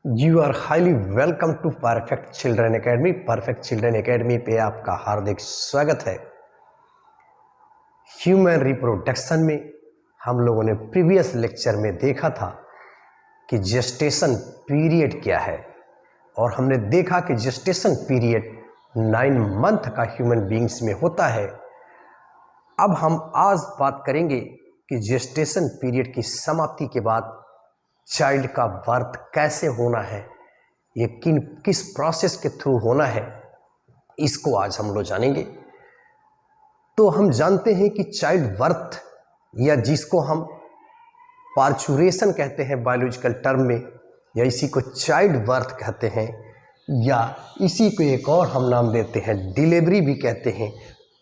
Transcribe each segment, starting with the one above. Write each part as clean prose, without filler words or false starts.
You are highly welcome to perfect children academy. Perfect children academy पे आपका हार्दिक स्वागत है। ह्यूमन रिप्रोडक्शन में हम लोगों ने प्रीवियस लेक्चर में देखा था कि जेस्टेशन पीरियड क्या है, और हमने देखा कि जेस्टेशन पीरियड 9 मंथ का ह्यूमन बींग्स में होता है। अब हम आज बात करेंगे कि जेस्टेशन पीरियड की समाप्ति के बाद चाइल्ड का बर्थ कैसे होना है, ये किस प्रोसेस के थ्रू होना है, इसको आज हम लोग जानेंगे। तो हम जानते हैं कि चाइल्ड बर्थ, या जिसको हम पार्चुरेशन कहते हैं बायोलॉजिकल टर्म में, या इसी को चाइल्ड बर्थ कहते हैं, या इसी को एक और हम नाम देते हैं डिलीवरी भी कहते हैं।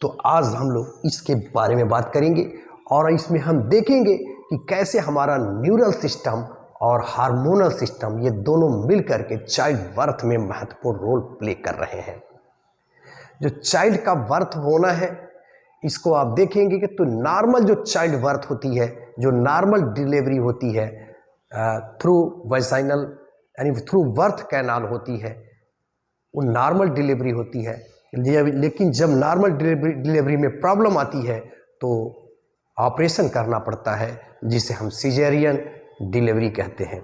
तो आज हम लोग इसके बारे में बात करेंगे, और इसमें हम देखेंगे कि कैसे हमारा न्यूरल सिस्टम और हार्मोनल सिस्टम, ये दोनों मिलकर के चाइल्ड बर्थ में महत्वपूर्ण रोल प्ले कर रहे हैं। जो चाइल्ड का बर्थ होना है, इसको आप देखेंगे कि तो नॉर्मल जो चाइल्ड बर्थ होती है, जो नॉर्मल डिलीवरी होती है थ्रू वैजाइनल यानी थ्रू बर्थ कैनाल होती है, वो नॉर्मल डिलीवरी होती है। लेकिन जब नॉर्मल डिलीवरी में प्रॉब्लम आती है तो ऑपरेशन करना पड़ता है, जिसे हम सिजेरियन डिलीवरी कहते हैं।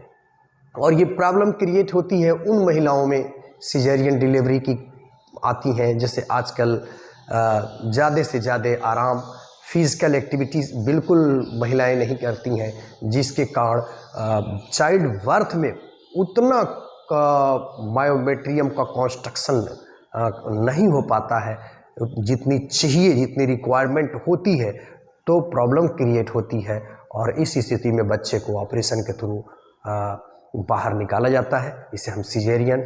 और ये प्रॉब्लम क्रिएट होती है उन महिलाओं में सिजेरियन डिलीवरी की आती हैं, जैसे आजकल ज़्यादा से ज़्यादा आराम, फिजिकल एक्टिविटीज़ बिल्कुल महिलाएं नहीं करती हैं, जिसके कारण चाइल्ड बर्थ में उतना मायोमेट्रियम का कंस्ट्रक्शन नहीं हो पाता है जितनी चाहिए, जितनी रिक्वायरमेंट होती है। तो प्रॉब्लम क्रिएट होती है, और इस स्थिति में बच्चे को ऑपरेशन के थ्रू बाहर निकाला जाता है। इसे हम सिजेरियन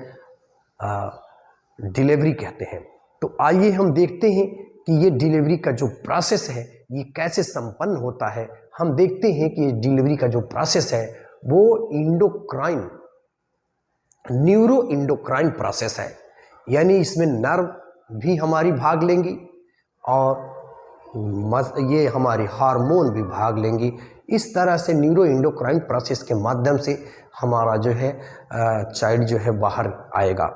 डिलीवरी कहते हैं। तो आइए हम देखते हैं कि ये डिलीवरी का जो प्रोसेस है ये कैसे संपन्न होता है। हम देखते हैं कि डिलीवरी का जो प्रोसेस है वो इंडोक्राइन, न्यूरो इंडोक्राइन प्रोसेस है, यानी इसमें नर्व भी हमारी भाग लेंगी और ये हमारी हार्मोन भी भाग लेंगी। इस तरह से न्यूरो इंडोक्राइन प्रोसेस के माध्यम से हमारा जो है चाइल्ड जो है बाहर आएगा।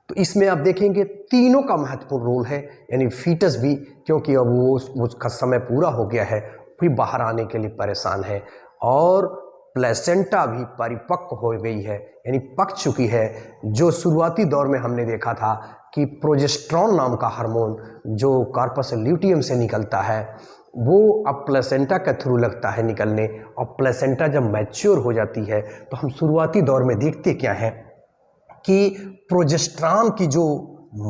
तो इसमें आप देखेंगे तीनों का महत्वपूर्ण रोल है, यानी फीटस भी, क्योंकि अब वो उसका समय पूरा हो गया है, फिर बाहर आने के लिए परेशान है, और प्लेसेंटा भी परिपक्व हो गई है, यानी पक चुकी है। जो शुरुआती दौर में हमने देखा था कि प्रोजेस्टेरॉन नाम का हार्मोन जो कार्पस ल्यूटियम से निकलता है, वो अब प्लेसेंटा के थ्रू लगता है निकलने, और प्लेसेंटा जब मैच्योर हो जाती है तो हम शुरुआती दौर में देखते क्या है कि प्रोजेस्टेरॉन की जो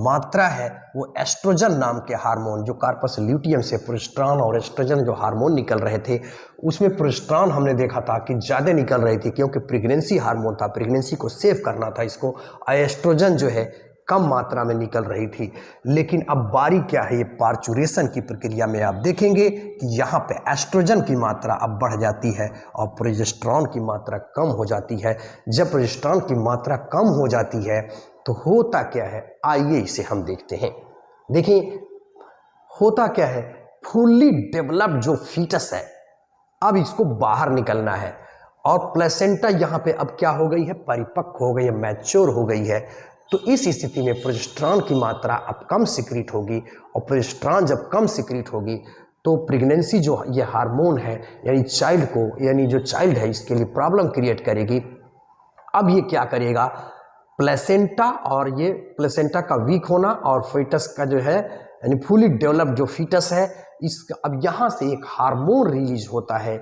मात्रा है वो एस्ट्रोजन नाम के हार्मोन, जो कार्पस ल्यूटियम से प्रोजेस्टेरॉन और एस्ट्रोजन जो हार्मोन निकल रहे थे, उसमें प्रोजेस्टेरॉन हमने देखा था कि ज़्यादा निकल रही थी, क्योंकि प्रेगनेंसी हार्मोन था, प्रेगनेंसी को सेव करना था इसको। एस्ट्रोजन जो है कम मात्रा में निकल रही थी। लेकिन अब बारी क्या है, ये पार्चुरेशन की प्रक्रिया में आप देखेंगे कि यहाँ पे एस्ट्रोजन की मात्रा अब बढ़ जाती है और प्रोजेस्टेरॉन की मात्रा कम हो जाती है। जब प्रोजेस्टेरॉन की मात्रा कम हो जाती है तो होता क्या है, आइए इसे हम देखते हैं। देखिए होता क्या है, फुल्ली डेवलप्ड जो फीटस है अब इसको बाहर निकलना है, और प्लेसेंटा यहाँ पे अब क्या हो गई है, परिपक्व हो गई है, मैच्योर हो गई है। तो इस स्थिति में प्रोजेस्टेरॉन की मात्रा अब कम सिक्रीट होगी, और प्रोजेस्टेरॉन जब कम सिक्रीट होगी तो प्रेगनेंसी जो ये हार्मोन है, यानी चाइल्ड को, यानी जो चाइल्ड है, इसके लिए प्रॉब्लम क्रिएट करेगी। अब ये क्या करेगा, प्लेसेंटा, और ये प्लेसेंटा का वीक होना और फीटस का जो है यानी फुली डेवलप्ड जो फीटस है, इसका अब यहाँ से एक हार्मोन रिलीज होता है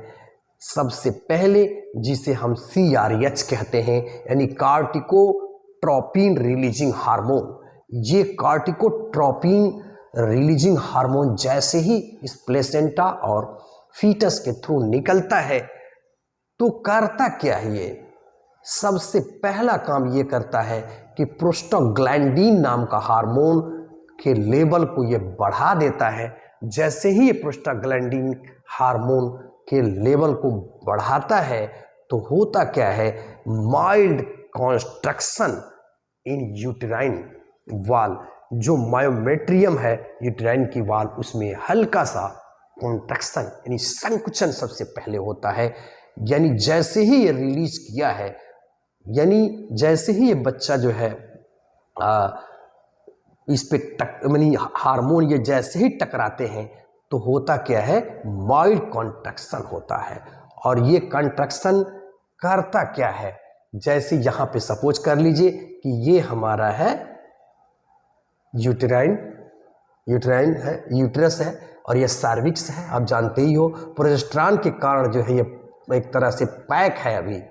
सबसे पहले, जिसे हम CRH कहते हैं, यानी कार्टिकोट्रोपिन रिलीजिंग हार्मोन। ये कार्टिकोट्रोपिन रिलीजिंग हार्मोन जैसे ही इस प्लेसेंटा और फीटस के थ्रू निकलता है तो करता क्या है, ये सबसे पहला काम ये करता है कि प्रोस्टाग्लैंडिन नाम का हार्मोन के लेवल को ये बढ़ा देता है। जैसे ही ये प्रोस्टाग्लैंडिन हार्मोन के लेवल को बढ़ाता है तो होता क्या है, माइल्ड कॉन्स्ट्रक्शन इन यूटेराइन वाल, जो मायोमेट्रियम है यूटेराइन की वाल, उसमें हल्का सा कॉन्ट्रैक्शन यानी संकुचन सबसे पहले होता है। यानी जैसे ही ये रिलीज किया है यानी जैसे ही ये बच्चा जो है इस पे यानी हार्मोन ये जैसे ही टकराते हैं तो होता क्या है, माइल्ड कॉन्ट्रैक्शन होता है। और ये कॉन्ट्रैक्शन करता क्या है, जैसे यहाँ पे सपोज कर लीजिए कि ये हमारा है यूटेराइन है, यूट्रस है, और ये सर्विक्स है। आप जानते ही हो प्रोजेस्टेरॉन के कारण जो है ये एक तरह से पैक है अभी।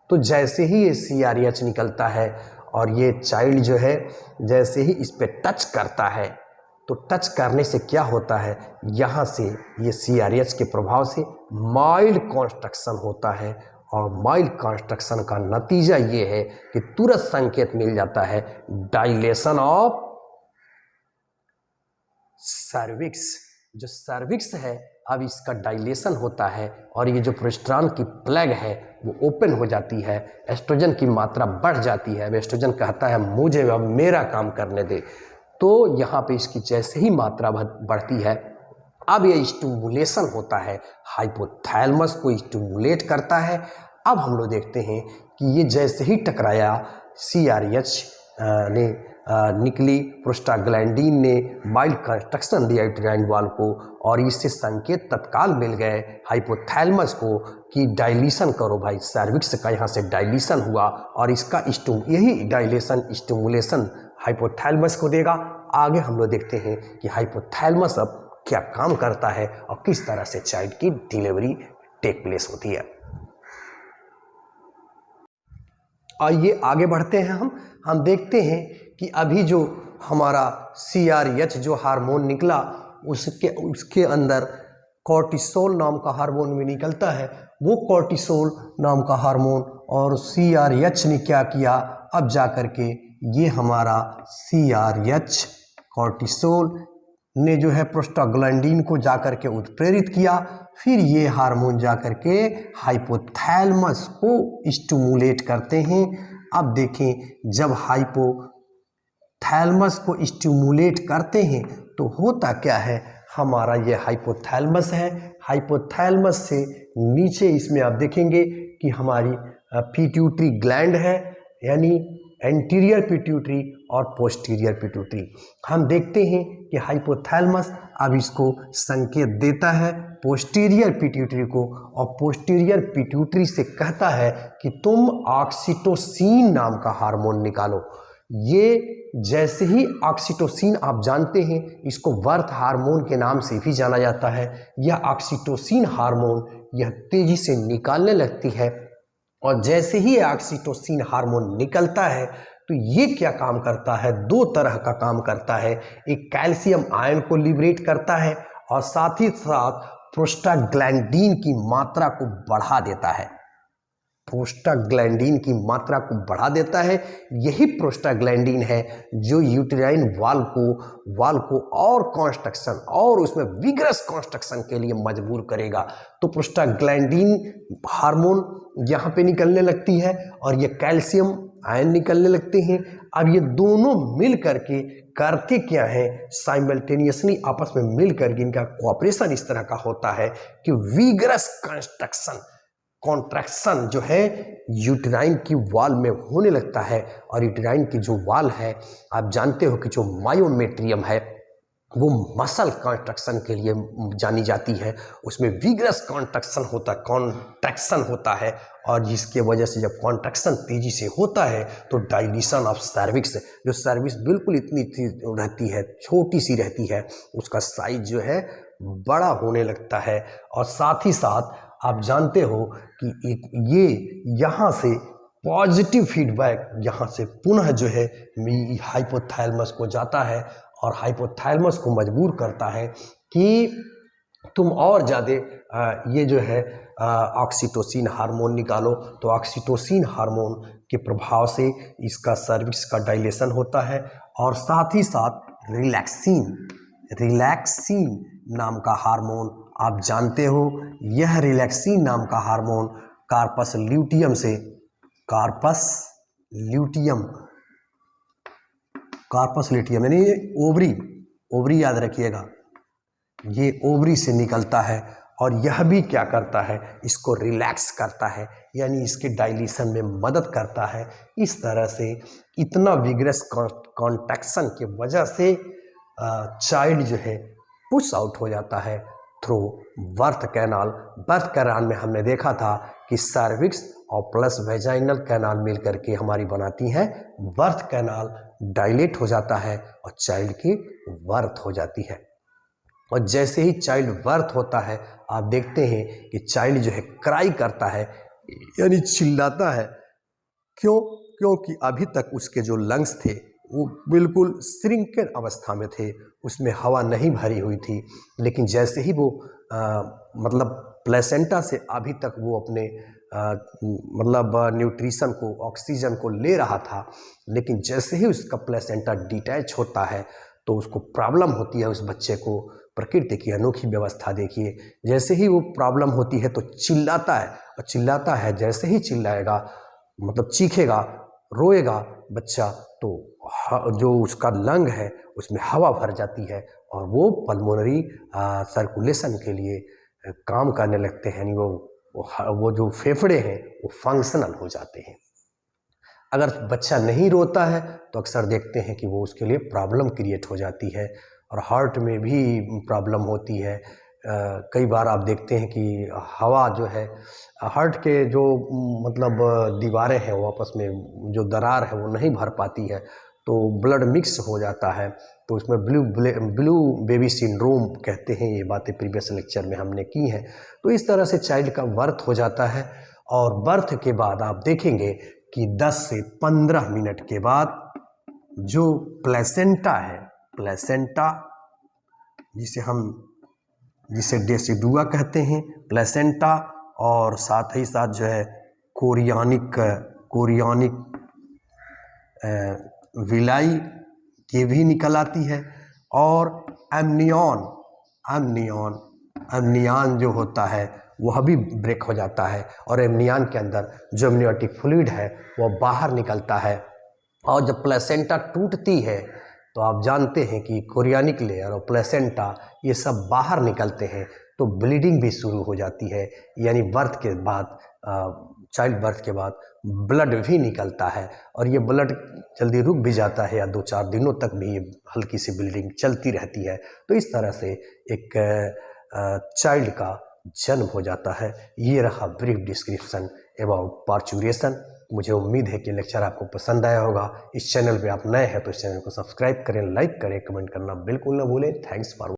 तो जैसे ही ये CRH निकलता है और ये चाइल्ड जो है जैसे ही इस पे टच करता है तो टच करने से क्या होता है, यहाँ से ये CRH के प्रभाव से माइल्ड कॉन्स्ट्रक्शन होता है। और माइल्ड कॉन्स्ट्रक्शन का नतीजा ये है कि तुरंत संकेत मिल जाता है डायलेशन ऑफ सर्विक्स। जो सर्विक्स है अब इसका डायलेशन होता है और ये जो प्रोजेस्टेरॉन की प्लग है वो ओपन हो जाती है, एस्ट्रोजन की मात्रा बढ़ जाती है। अब एस्ट्रोजन कहता है मुझे अब मेरा काम करने दे। तो यहाँ पे इसकी जैसे ही मात्रा बढ़ती है अब ये स्टिमुलेशन होता है, हाइपोथैलेमस को स्टिमुलेट करता है। अब हम लोग देखते हैं कि ये जैसे ही टकराया CRH ने निकली, प्रोस्टाग्लैंडिन ने माइल्ड कंस्ट्रक्शन दिया यूटेराइन वॉल को और इससे संकेत तत्काल मिल गए हाइपोथैलेमस को कि डायलेशन करो भाई, सर्विक्स का यहाँ से डायलेशन हुआ और इसका यही डायलेशन स्टिमुलेशन हाइपोथैलेमस को देगा। आगे हम लोग देखते हैं कि हाइपोथैलेमस अब क्या काम करता है और किस तरह से चाइल्ड की डिलीवरी टेक प्लेस होती है। आइए आगे बढ़ते हैं। हम देखते हैं कि अभी जो हमारा CRH जो हार्मोन निकला उसके अंदर कॉर्टिसोल नाम का हार्मोन भी निकलता है। वो कॉर्टिसोल नाम का हार्मोन और CRH ने क्या किया, अब जाकर के ये हमारा CRH कॉर्टिसोल ने जो है प्रोस्टाग्लैंडिन को जाकर के उत्प्रेरित किया। फिर ये हार्मोन जाकर के हाइपोथैलेमस को स्टिमुलेट करते हैं। अब देखें जब हाइपोथैलेमस को स्टिमुलेट करते हैं तो होता क्या है, हमारा ये हाइपोथैलेमस है। हाइपोथैलेमस से नीचे इसमें आप देखेंगे कि हमारी पिट्यूटरी ग्लैंड है, यानी एंटीरियर पिट्यूटरी और पोस्टीरियर पिट्यूटरी। हम देखते हैं कि हाइपोथैलेमस अब इसको संकेत देता है पोस्टीरियर पिट्यूटरी को और पोस्टीरियर पिट्यूटरी से कहता है कि तुम ऑक्सीटोसिन नाम का हार्मोन निकालो। ये जैसे ही ऑक्सीटोसिन, आप जानते हैं इसको बर्थ हार्मोन के नाम से भी जाना जाता है, यह ऑक्सीटोसिन हार्मोन यह तेजी से निकालने लगती है और जैसे ही ऑक्सीटोसिन हार्मोन निकलता है तो ये क्या काम करता है, दो तरह का काम करता है। एक कैल्शियम आयन को लिबरेट करता है और साथ ही साथ प्रोस्टाग्लैंडिन की मात्रा को बढ़ा देता है। प्रोस्टाग्लैंडिन की मात्रा को बढ़ा देता है। यही प्रोस्टाग्लैंडिन है जो यूटेराइन वाल को और कंस्ट्रक्शन और उसमें विगरस कंस्ट्रक्शन के लिए मजबूर करेगा। तो प्रोस्टाग्लैंडिन हार्मोन यहाँ पे निकलने लगती है और ये कैल्शियम आयन निकलने लगते हैं। अब ये दोनों मिल करके करते क्या है, साइमल्टेनियसली आपस में मिल करके इनका कोऑपरेशन इस तरह का होता है कि विगरस कॉन्ट्रैक्शन जो है यूटेराइन की वॉल में होने लगता है। और यूटेराइन की जो वॉल है, आप जानते हो कि जो मायोमेट्रियम है वो मसल कॉन्ट्रैक्शन के लिए जानी जाती है। उसमें विगरस कॉन्ट्रैक्शन होता है और जिसके वजह से जब कॉन्ट्रैक्शन तेजी से होता है तो डायलेशन ऑफ सर्विक्स, जो सर्विक्स बिल्कुल इतनी रहती है, छोटी सी रहती है, उसका साइज जो है बड़ा होने लगता है। और साथ ही साथ आप जानते हो कि ये यहाँ से पॉजिटिव फीडबैक यहाँ से पुनः जो है हाइपोथैलेमस को जाता है और हाइपोथैलेमस को मजबूर करता है कि तुम और ज़्यादा ये जो है ऑक्सीटोसिन हार्मोन निकालो। तो ऑक्सीटोसिन हार्मोन के प्रभाव से इसका सर्विक्स का डायलेशन होता है और साथ ही साथ रिलैक्सिन नाम का हार्मोन, आप जानते हो यह रिलैक्सिन नाम का हार्मोन कार्पस ल्यूटियम यानी ओवरी याद रखिएगा, ये ओवरी से निकलता है और यह भी क्या करता है, इसको रिलैक्स करता है, यानी इसके डाइलेशन में मदद करता है। इस तरह से इतना विग्रस कॉन्ट्रैक्शन की वजह से चाइल्ड जो है पुश आउट हो जाता है through birth canal. Birth canal में हमने देखा था कि सर्विक्स और प्लस वेजाइनल कैनाल मिल करके हमारी बनाती हैं बर्थ कैनाल, डायलेट हो जाता है और चाइल्ड की बर्थ हो जाती है। और जैसे ही चाइल्ड बर्थ होता है आप देखते हैं कि चाइल्ड जो है क्राई करता है, यानी चिल्लाता है। क्यों? क्योंकि अभी तक उसके जो लंग्स थे वो बिल्कुल श्रिंकेड अवस्था में थे, उसमें हवा नहीं भरी हुई थी। लेकिन जैसे ही वो मतलब प्लेसेंटा से अभी तक वो अपने मतलब न्यूट्रिशन को, ऑक्सीजन को ले रहा था, लेकिन जैसे ही उसका प्लेसेंटा डिटैच होता है तो उसको प्रॉब्लम होती है। उस बच्चे को प्रकृति की अनोखी व्यवस्था देखिए, जैसे ही वो प्रॉब्लम होती है तो चिल्लाता है, और चिल्लाता है जैसे ही चिल्लाएगा मतलब चीखेगा, रोएगा बच्चा, तो जो उसका लंग है उसमें हवा भर जाती है और वो पल्मोनरी सर्कुलेशन के लिए काम करने लगते हैं, यानी वो जो फेफड़े हैं वो फंक्शनल हो जाते हैं। अगर बच्चा नहीं रोता है तो अक्सर देखते हैं कि वो उसके लिए प्रॉब्लम क्रिएट हो जाती है और हार्ट में भी प्रॉब्लम होती है। कई बार आप देखते हैं कि हवा जो है हार्ट के जो मतलब दीवारें हैं वो आपस में जो दरार है वो नहीं भर पाती है, तो ब्लड मिक्स हो जाता है, तो उसमें ब्लू बेबी सिंड्रोम कहते हैं। ये बातें प्रीवियस लेक्चर में हमने की हैं। तो इस तरह से चाइल्ड का बर्थ हो जाता है और बर्थ के बाद आप देखेंगे कि 10 से 15 मिनट के बाद जो प्लेसेंटा है, प्लेसेंटा जिसे डेसिडुआ कहते हैं, प्लेसेंटा, और साथ ही साथ जो है कोरियानिक विलाई ये भी निकल आती है, और एमनियन जो होता है वह भी ब्रेक हो जाता है, और एमनियन के अंदर जो एमनियोटिक फ्लूइड है वह बाहर निकलता है। और जब प्लेसेंटा टूटती है तो आप जानते हैं कि कोरियानिक लेयर और प्लेसेंटा ये सब बाहर निकलते हैं, तो ब्लीडिंग भी शुरू हो जाती है, यानी बर्थ के बाद चाइल्ड बर्थ के बाद ब्लड भी निकलता है, और ये ब्लड जल्दी रुक भी जाता है या 2-4 दिनों तक भी ये हल्की सी ब्लीडिंग चलती रहती है। तो इस तरह से एक चाइल्ड का जन्म हो जाता है। ये रहा ब्रीफ डिस्क्रिप्शन अबाउट पार्चुरेशन। मुझे उम्मीद है कि लेक्चर आपको पसंद आया होगा। इस चैनल पे आप नए हैं तो इस चैनल को सब्सक्राइब करें, लाइक करें, कमेंट करना बिल्कुल ना भूलें। Thanks for